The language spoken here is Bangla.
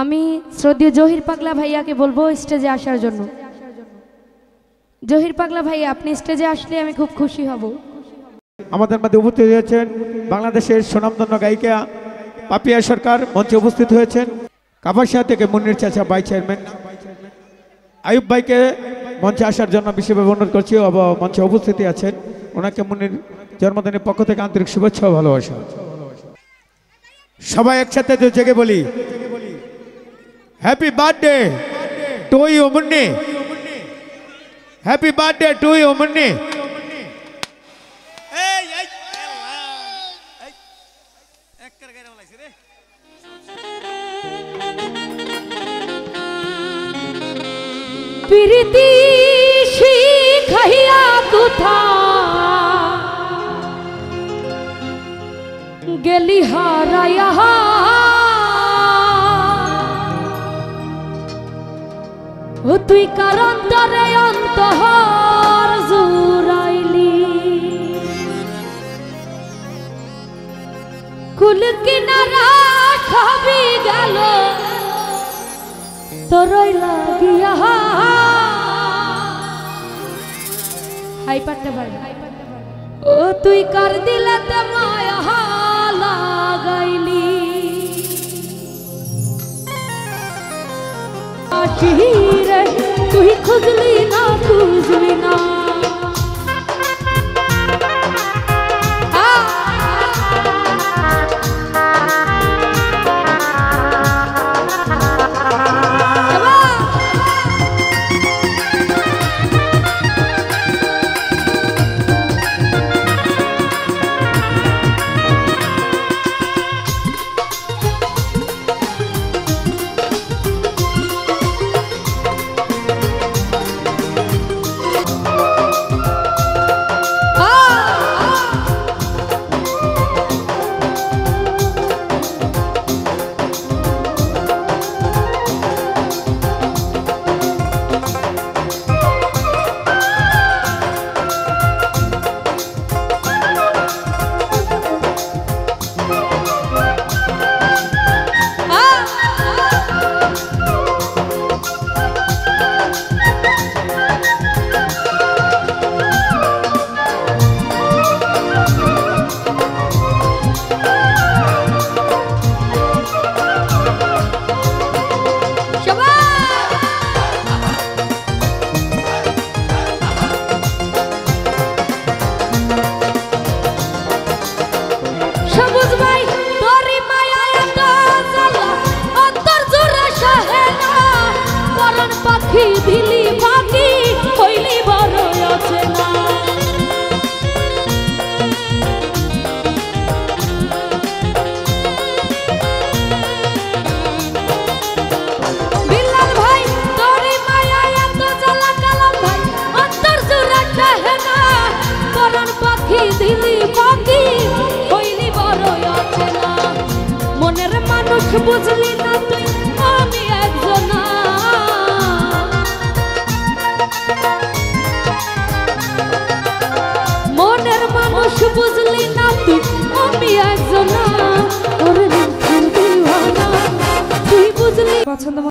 আমি শ্রদ্ধেয় জহির পাগলা ভাইয়াকে বলবো স্টেজে আসার জন্য। জহির পাগলা ভাইয়া, আপনি স্টেজে আসলে আমি খুব খুশি হব। আমাদের মধ্যে উপস্থিত হয়েছেন বাংলাদেশের সুনামধন্য গায়িকা পাপিয়া সরকার, মঞ্চে উপস্থিত হয়েছেন কাপাসিয়া থেকে মুন্নির চাচা ভাইস চেয়ারম্যান আয়ুব ভাইকে মঞ্চে আসার জন্য বিশেষভাবে অনুরোধ করছি। মঞ্চে উপস্থিতি আছেন, ওনাকে মুন্নির জন্মদিনের পক্ষ থেকে আন্তরিক শুভেচ্ছা ও ভালোবাসা। সবাই একসাথে জেগে বলি happy birthday to you Munni, happy birthday to you Munni. Preeti শিখাইয়া কোথা গেলি হারাইয়া, ও তুই কারণ তরে অন্তহর জুরাইলি, কুল কিনারা সবই গেল তোরই লাগিয়া। হাই পাট্টা ভাই, ও তুই কার দিলেতে মায়া লাগাইলি, আশিরে তুই খুঁজলি না খুঁজলি না, দিলি বাকি হইলি বড় আছে না, বিল্লাল ভাই তোরি মায়া এত জ্বালা কালাম ভাই অন্তর জোড়া চাহে না, করণ পাখি দিলি বাকি হইলি বড় আছে না, মনের মানুষ বুঝলি না তুই আমি একজনা, মনের মানুষ বুঝলি না তুই আমি একজনা, ওরে দিওয়ানা তুই বুঝলি পছন্দ।